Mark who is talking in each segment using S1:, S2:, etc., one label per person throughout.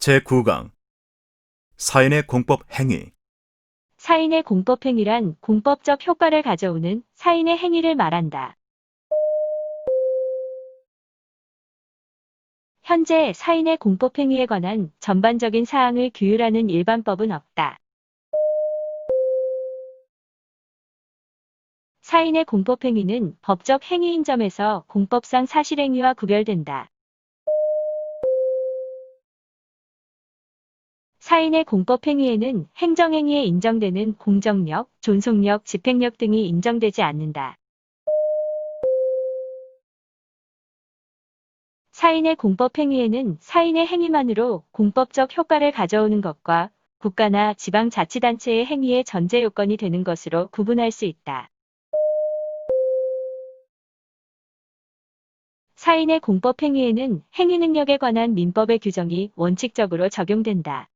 S1: 제9강 사인의 공법 행위.
S2: 사인의 공법행위란 공법적 효과를 가져오는 사인의 행위를 말한다. 현재 사인의 공법행위에 관한 전반적인 사항을 규율하는 일반법은 없다. 사인의 공법행위는 법적 행위인 점에서 공법상 사실행위와 구별된다. 사인의 공법행위에는 행정행위에 인정되는 공정력, 존속력, 집행력 등이 인정되지 않는다. 사인의 공법행위에는 사인의 행위만으로 공법적 효과를 가져오는 것과 국가나 지방자치단체의 행위의 전제 요건이 되는 것으로 구분할 수 있다. 사인의 공법행위에는 행위 능력에 관한 민법의 규정이 원칙적으로 적용된다.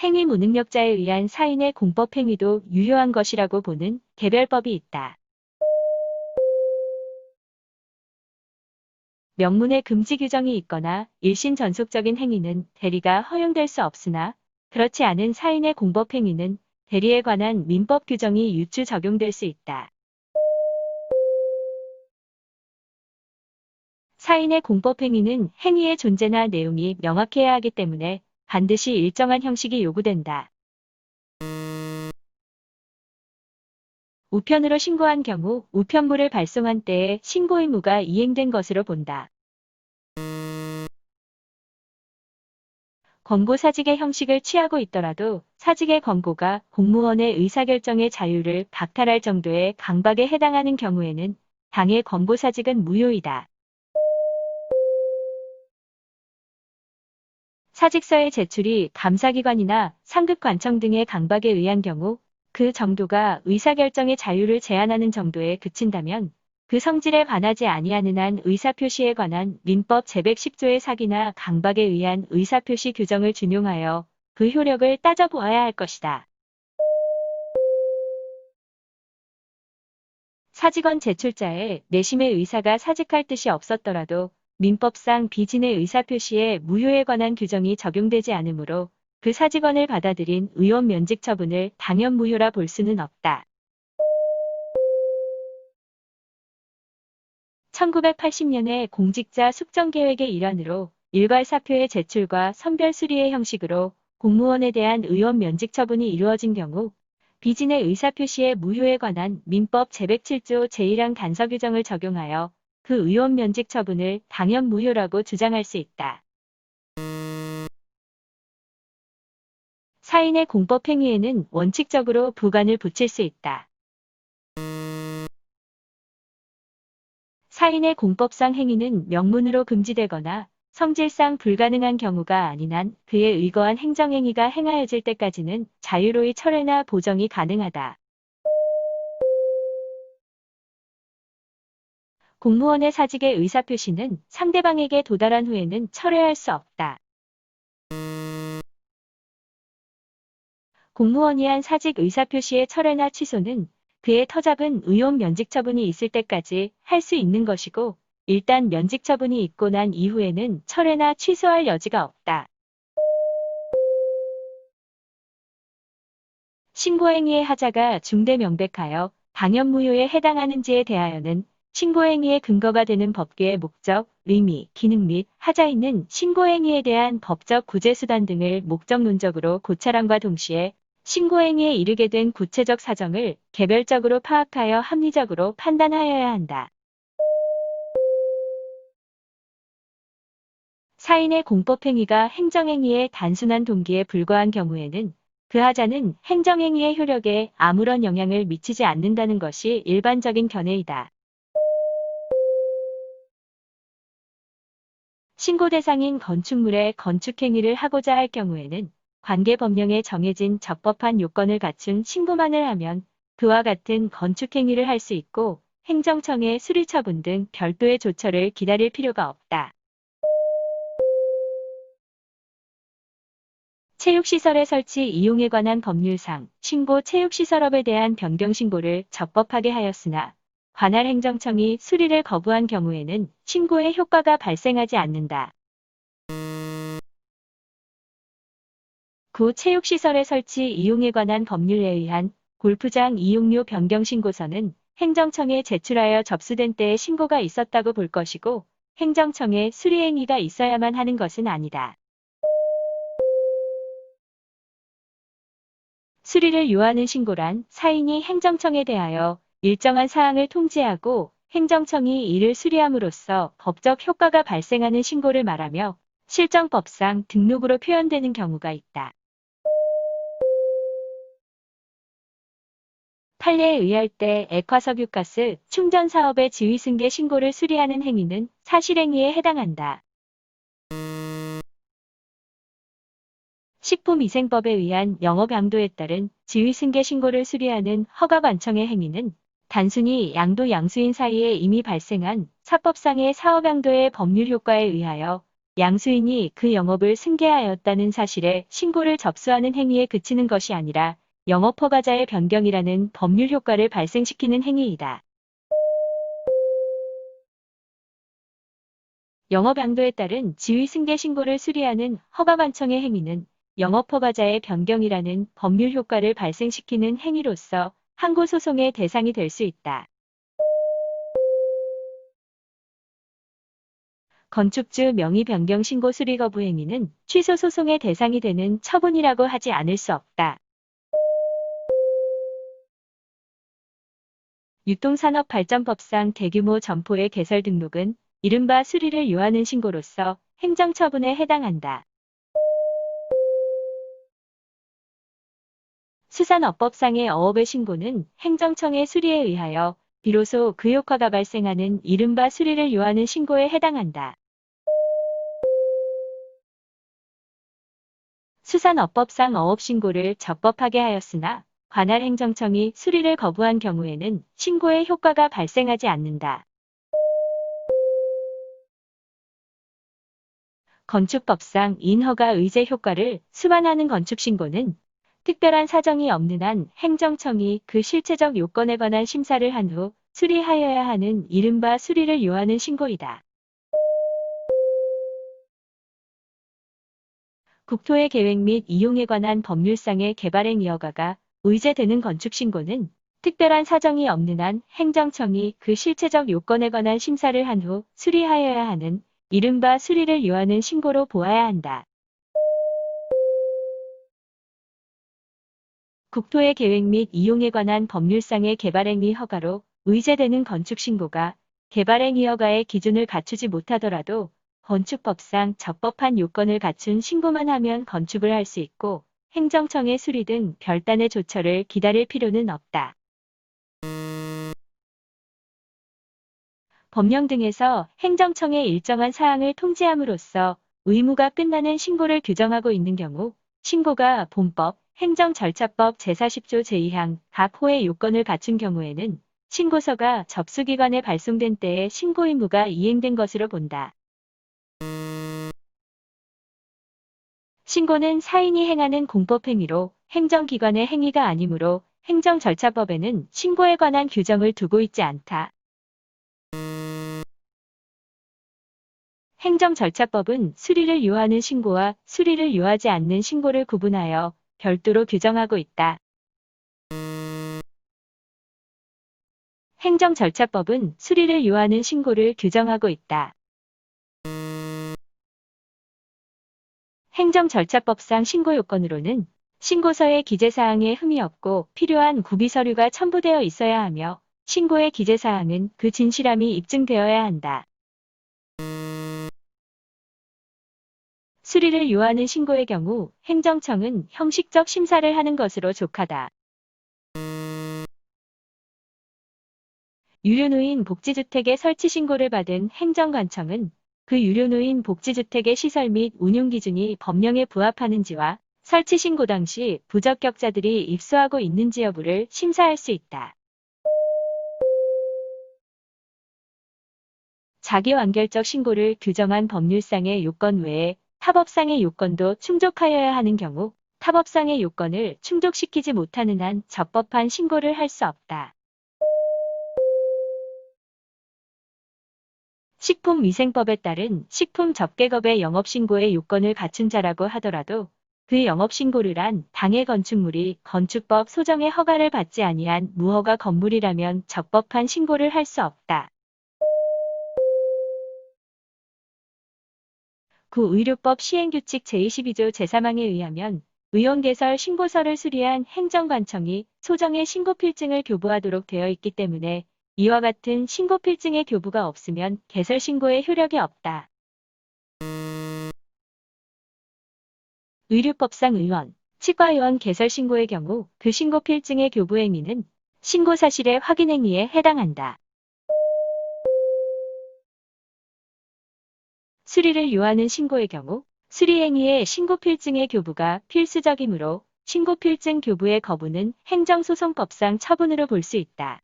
S2: 행위 무능력자에 의한 사인의 공법행위도 유효한 것이라고 보는 개별법이 있다. 명문의 금지 규정이 있거나 일신 전속적인 행위는 대리가 허용될 수 없으나 그렇지 않은 사인의 공법행위는 대리에 관한 민법 규정이 유추 적용될 수 있다. 사인의 공법행위는 행위의 존재나 내용이 명확해야 하기 때문에 반드시 일정한 형식이 요구된다. 우편으로 신고한 경우 우편물을 발송한 때에 신고 의무가 이행된 것으로 본다. 권고 사직의 형식을 취하고 있더라도 사직의 권고가 공무원의 의사결정의 자유를 박탈할 정도의 강박에 해당하는 경우에는 당의 권고 사직은 무효이다. 사직서의 제출이 감사기관이나 상급관청 등의 강박에 의한 경우 그 정도가 의사결정의 자유를 제한하는 정도에 그친다면 그 성질에 반하지 아니하는 한 의사표시에 관한 민법 제110조의 사기나 강박에 의한 의사표시 규정을 준용하여 그 효력을 따져보아야 할 것이다. 사직원 제출자의 내심의 의사가 사직할 뜻이 없었더라도 민법상 비진의 의사표시에 무효에 관한 규정이 적용되지 않으므로 그 사직원을 받아들인 의원 면직 처분을 당연 무효라 볼 수는 없다. 1980년에 공직자 숙정계획의 일환으로 일괄사표의 제출과 선별 수리의 형식으로 공무원에 대한 의원 면직 처분이 이루어진 경우 비진의 의사표시의 무효에 관한 민법 제107조 제1항 단서 규정을 적용하여 그 의원 면직 처분을 당연 무효라고 주장할 수 있다. 사인의 공법행위에는 원칙적으로 부관을 붙일 수 있다. 사인의 공법상 행위는 명문으로 금지되거나 성질상 불가능한 경우가 아닌 한 그에 의거한 행정행위가 행하여질 때까지는 자유로이 철회나 보정이 가능하다. 공무원의 사직의 의사표시는 상대방에게 도달한 후에는 철회할 수 없다. 공무원이 한 사직 의사표시의 철회나 취소는 그의 터잡은 의원 면직 처분이 있을 때까지 할 수 있는 것이고 일단 면직 처분이 있고 난 이후에는 철회나 취소할 여지가 없다. 신고행위의 하자가 중대 명백하여 당연 무효에 해당하는지에 대하여는 신고행위의 근거가 되는 법규의 목적, 의미, 기능 및 하자 있는 신고행위에 대한 법적 구제수단 등을 목적론적으로 고찰함과 동시에 신고행위에 이르게 된 구체적 사정을 개별적으로 파악하여 합리적으로 판단하여야 한다. 사인의 공법행위가 행정행위의 단순한 동기에 불과한 경우에는 그 하자는 행정행위의 효력에 아무런 영향을 미치지 않는다는 것이 일반적인 견해이다. 신고 대상인 건축물의 건축행위를 하고자 할 경우에는 관계 법령에 정해진 적법한 요건을 갖춘 신고만을 하면 그와 같은 건축행위를 할 수 있고 행정청의 수리처분 등 별도의 조처를 기다릴 필요가 없다. 체육시설의 설치 이용에 관한 법률상 신고 체육시설업에 대한 변경신고를 적법하게 하였으나 관할 행정청이 수리를 거부한 경우에는 신고의 효과가 발생하지 않는다. 구 체육시설의 설치 이용에 관한 법률에 의한 골프장 이용료 변경 신고서는 행정청에 제출하여 접수된 때에 신고가 있었다고 볼 것이고 행정청에 수리 행위가 있어야만 하는 것은 아니다. 수리를 요하는 신고란 사인이 행정청에 대하여 일정한 사항을 통지하고 행정청이 이를 수리함으로써 법적 효과가 발생하는 신고를 말하며 실정법상 등록으로 표현되는 경우가 있다. 판례에 의할 때 액화석유가스 충전 사업의 지휘승계 신고를 수리하는 행위는 사실행위에 해당한다. 식품위생법에 의한 영업 양도에 따른 지휘승계 신고를 수리하는 허가관청의 행위는 단순히 양도 양수인 사이에 이미 발생한 사법상의 사업 양도의 법률 효과에 의하여 양수인이 그 영업을 승계하였다는 사실에 신고를 접수하는 행위에 그치는 것이 아니라 영업허가자의 변경이라는 법률 효과를 발생시키는 행위이다. 영업 양도에 따른 지휘승계 신고를 수리하는 허가관청의 행위는 영업허가자의 변경이라는 법률 효과를 발생시키는 행위로서 항고소송의 대상이 될 수 있다. 건축주 명의 변경 신고 수리 거부 행위는 취소 소송의 대상이 되는 처분이라고 하지 않을 수 없다. 유통산업발전법상 대규모 점포의 개설 등록은 이른바 수리를 요하는 신고로서 행정처분에 해당한다. 수산업법상의 어업의 신고는 행정청의 수리에 의하여 비로소 그 효과가 발생하는 이른바 수리를 요하는 신고에 해당한다. 수산업법상 어업신고를 적법하게 하였으나 관할 행정청이 수리를 거부한 경우에는 신고의 효과가 발생하지 않는다. 건축법상 인허가 의제 효과를 수반하는 건축신고는 특별한 사정이 없는 한 행정청이 그 실체적 요건에 관한 심사를 한 후 수리하여야 하는 이른바 수리를 요하는 신고이다. 국토의 계획 및 이용에 관한 법률상의 개발행위 허가가 의제되는 건축신고는 특별한 사정이 없는 한 행정청이 그 실체적 요건에 관한 심사를 한 후 수리하여야 하는 이른바 수리를 요하는 신고로 보아야 한다. 국토의 계획 및 이용에 관한 법률상의 개발행위 허가로 의제되는 건축신고가 개발행위 허가의 기준을 갖추지 못하더라도 건축법상 적법한 요건을 갖춘 신고만 하면 건축을 할 수 있고 행정청의 수리 등 별단의 조처를 기다릴 필요는 없다. 법령 등에서 행정청의 일정한 사항을 통지함으로써 의무가 끝나는 신고를 규정하고 있는 경우 신고가 본법, 행정절차법 제40조 제2항 각 호의 요건을 갖춘 경우에는 신고서가 접수기관에 발송된 때에 신고 의무가 이행된 것으로 본다. 신고는 사인이 행하는 공법행위로 행정기관의 행위가 아니므로 행정절차법에는 신고에 관한 규정을 두고 있지 않다. 행정절차법은 수리를 요하는 신고와 수리를 요하지 않는 신고를 구분하여 별도로 규정하고 있다. 행정절차법은 수리를 요하는 신고를 규정하고 있다. 행정절차법상 신고요건으로는 신고서의 기재사항에 흠이 없고 필요한 구비서류가 첨부되어 있어야 하며 신고의 기재사항은 그 진실함이 입증되어야 한다. 수리를 요하는 신고의 경우 행정청은 형식적 심사를 하는 것으로 족하다. 유료노인 복지주택의 설치 신고를 받은 행정관청은 그 유료노인 복지주택의 시설 및 운용 기준이 법령에 부합하는지와 설치 신고 당시 부적격자들이 입소하고 있는지 여부를 심사할 수 있다. 자기완결적 신고를 규정한 법률상의 요건 외에 타법상의 요건도 충족하여야 하는 경우 타법상의 요건을 충족시키지 못하는 한 적법한 신고를 할 수 없다. 식품위생법에 따른 식품접객업의 영업신고의 요건을 갖춘 자라고 하더라도 그 영업신고를 한 당해 건축물이 건축법 소정의 허가를 받지 아니한 무허가 건물이라면 적법한 신고를 할 수 없다. 구의료법 시행규칙 제22조 제3항에 의하면 의원개설 신고서를 수리한 행정관청이 소정의 신고필증을 교부하도록 되어 있기 때문에 이와 같은 신고필증의 교부가 없으면 개설신고의 효력이 없다. 의료법상 의원, 치과의원 개설신고의 경우 그 신고필증의 교부행위는 신고사실의 확인행위에 해당한다. 수리를 요하는 신고의 경우 수리행위의 신고필증의 교부가 필수적이므로 신고필증 교부의 거부는 행정소송법상 처분으로 볼 수 있다.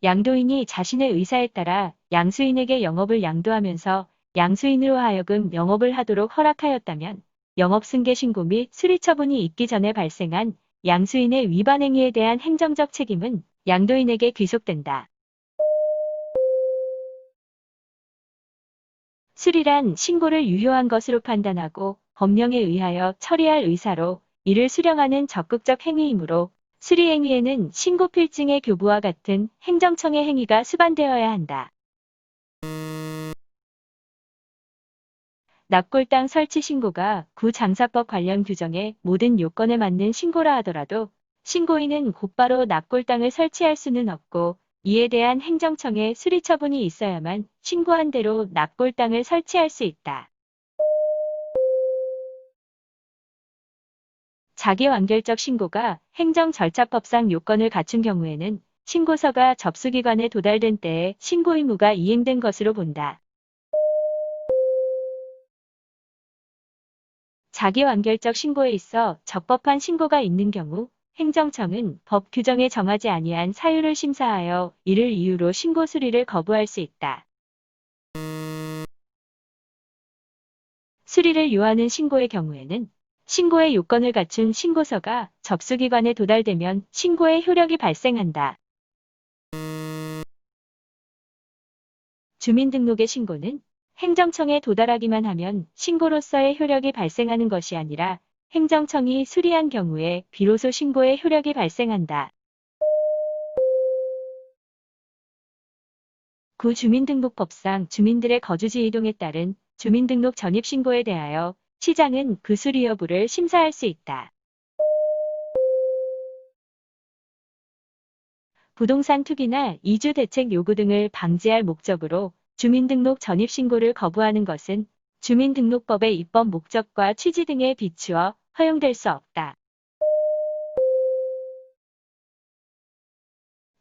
S2: 양도인이 자신의 의사에 따라 양수인에게 영업을 양도하면서 양수인으로 하여금 영업을 하도록 허락하였다면 영업승계 신고 및 수리처분이 있기 전에 발생한 양수인의 위반 행위에 대한 행정적 책임은 양도인에게 귀속된다. 수리란 신고를 유효한 것으로 판단하고 법령에 의하여 처리할 의사로 이를 수령하는 적극적 행위이므로 수리행위에는 신고필증의 교부와 같은 행정청의 행위가 수반되어야 한다. 납골당 설치 신고가 구장사법 관련 규정의 모든 요건에 맞는 신고라 하더라도 신고인은 곧바로 납골당을 설치할 수는 없고 이에 대한 행정청의 수리 처분이 있어야만 신고한 대로 납골당을 설치할 수 있다. 자기완결적 신고가 행정절차법상 요건을 갖춘 경우에는 신고서가 접수기관에 도달된 때에 신고 의무가 이행된 것으로 본다. 자기완결적 신고에 있어 적법한 신고가 있는 경우 행정청은 법 규정에 정하지 아니한 사유를 심사하여 이를 이유로 신고 수리를 거부할 수 있다. 수리를 요하는 신고의 경우에는 신고의 요건을 갖춘 신고서가 접수기관에 도달되면 신고의 효력이 발생한다. 주민등록의 신고는 행정청에 도달하기만 하면 신고로서의 효력이 발생하는 것이 아니라 행정청이 수리한 경우에 비로소 신고의 효력이 발생한다. 구주민등록법상 주민들의 거주지 이동에 따른 주민등록 전입신고에 대하여 시장은 그 수리 여부를 심사할 수 있다. 부동산 투기나 이주 대책 요구 등을 방지할 목적으로 주민등록 전입신고를 거부하는 것은 주민등록법의 입법 목적과 취지 등에 비추어 허용될 수 없다.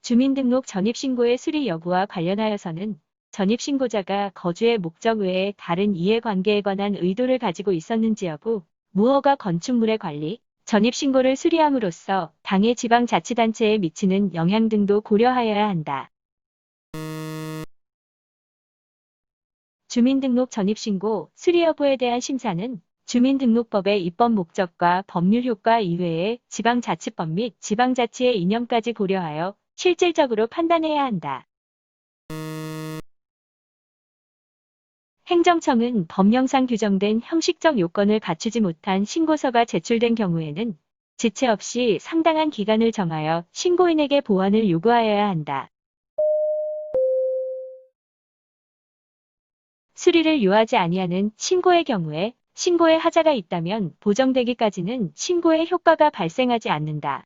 S2: 주민등록 전입신고의 수리 여부와 관련하여서는 전입신고자가 거주의 목적 외에 다른 이해관계에 관한 의도를 가지고 있었는지 여부, 무허가 건축물의 관리, 전입신고를 수리함으로써 당해 지방자치단체에 미치는 영향 등도 고려하여야 한다. 주민등록 전입신고 수리 여부에 대한 심사는 주민등록법의 입법 목적과 법률 효과 이외에 지방자치법 및 지방자치의 이념까지 고려하여 실질적으로 판단해야 한다. 행정청은 법령상 규정된 형식적 요건을 갖추지 못한 신고서가 제출된 경우에는 지체 없이 상당한 기간을 정하여 신고인에게 보완을 요구하여야 한다. 수리를 요하지 아니하는 신고의 경우에 신고에 하자가 있다면 보정되기까지는 신고의 효과가 발생하지 않는다.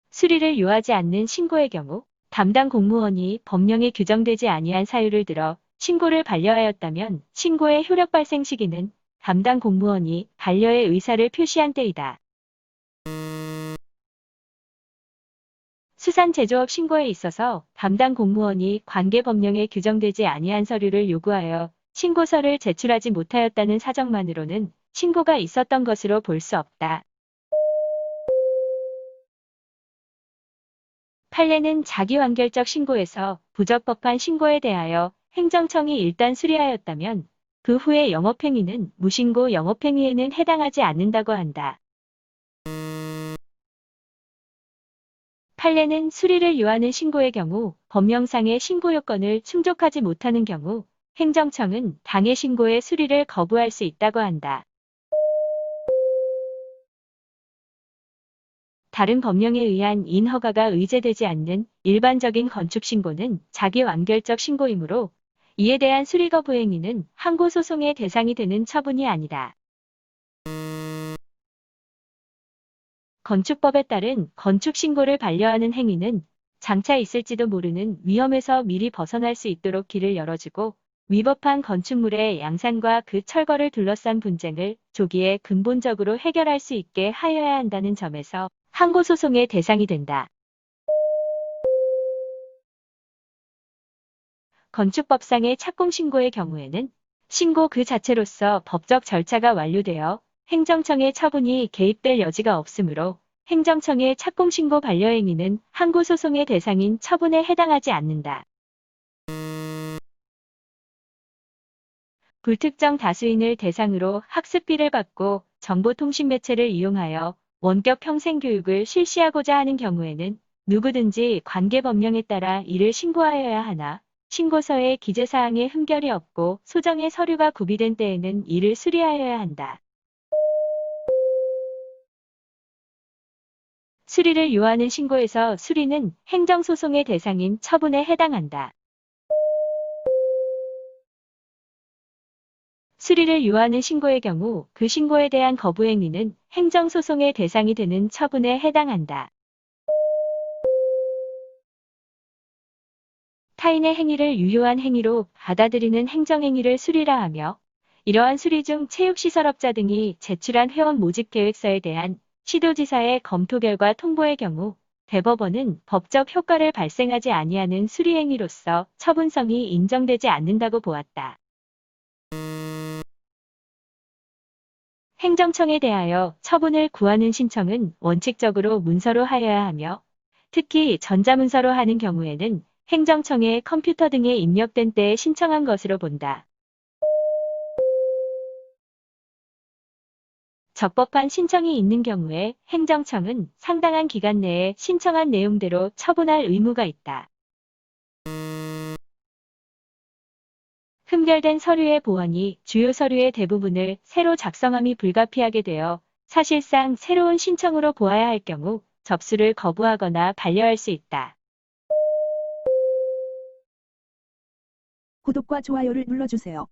S2: 수리를 요하지 않는 신고의 경우 담당 공무원이 법령에 규정되지 아니한 사유를 들어 신고를 반려하였다면 신고의 효력 발생 시기는 담당 공무원이 반려의 의사를 표시한 때이다. 수산 제조업 신고에 있어서 담당 공무원이 관계 법령에 규정되지 아니한 서류를 요구하여 신고서를 제출하지 못하였다는 사정만으로는 신고가 있었던 것으로 볼 수 없다. 판례는 자기완결적 신고에서 부적법한 신고에 대하여 행정청이 일단 수리하였다면 그 후의 영업행위는 무신고 영업행위에는 해당하지 않는다고 한다. 판례는 수리를 요하는 신고의 경우 법령상의 신고 요건을 충족하지 못하는 경우 행정청은 당해 신고의 수리를 거부할 수 있다고 한다. 다른 법령에 의한 인허가가 의제되지 않는 일반적인 건축 신고는 자기 완결적 신고이므로 이에 대한 수리 거부 행위는 항고 소송의 대상이 되는 처분이 아니다. 건축법에 따른 건축 신고를 반려하는 행위는 장차 있을지도 모르는 위험에서 미리 벗어날 수 있도록 길을 열어주고 위법한 건축물의 양산과 그 철거를 둘러싼 분쟁을 조기에 근본적으로 해결할 수 있게 하여야 한다는 점에서 항고 소송의 대상이 된다. 건축법상의 착공 신고의 경우에는 신고 그 자체로서 법적 절차가 완료되어 행정청의 처분이 개입될 여지가 없으므로 행정청의 착공 신고 반려 행위는 항고 소송의 대상인 처분에 해당하지 않는다. 불특정 다수인을 대상으로 학습비를 받고 정보통신 매체를 이용하여 원격 평생교육을 실시하고자 하는 경우에는 누구든지 관계법령에 따라 이를 신고하여야 하나 신고서에 기재사항에 흠결이 없고 소정의 서류가 구비된 때에는 이를 수리하여야 한다. 수리를 요하는 신고에서 수리는 행정소송의 대상인 처분에 해당한다. 수리를 요하는 신고의 경우 그 신고에 대한 거부 행위는 행정소송의 대상이 되는 처분에 해당한다. 타인의 행위를 유효한 행위로 받아들이는 행정행위를 수리라 하며 이러한 수리 중 체육시설업자 등이 제출한 회원 모집 계획서에 대한 시도지사의 검토 결과 통보의 경우 대법원은 법적 효과를 발생하지 아니하는 수리행위로서 처분성이 인정되지 않는다고 보았다. 행정청에 대하여 처분을 구하는 신청은 원칙적으로 문서로 하여야 하며 특히 전자문서로 하는 경우에는 행정청의 컴퓨터 등에 입력된 때에 신청한 것으로 본다. 적법한 신청이 있는 경우에 행정청은 상당한 기간 내에 신청한 내용대로 처분할 의무가 있다. 흠결된 서류의 보완이 주요 서류의 대부분을 새로 작성함이 불가피하게 되어 사실상 새로운 신청으로 보아야 할 경우 접수를 거부하거나 반려할 수 있다.
S3: 구독과 좋아요를 눌러주세요.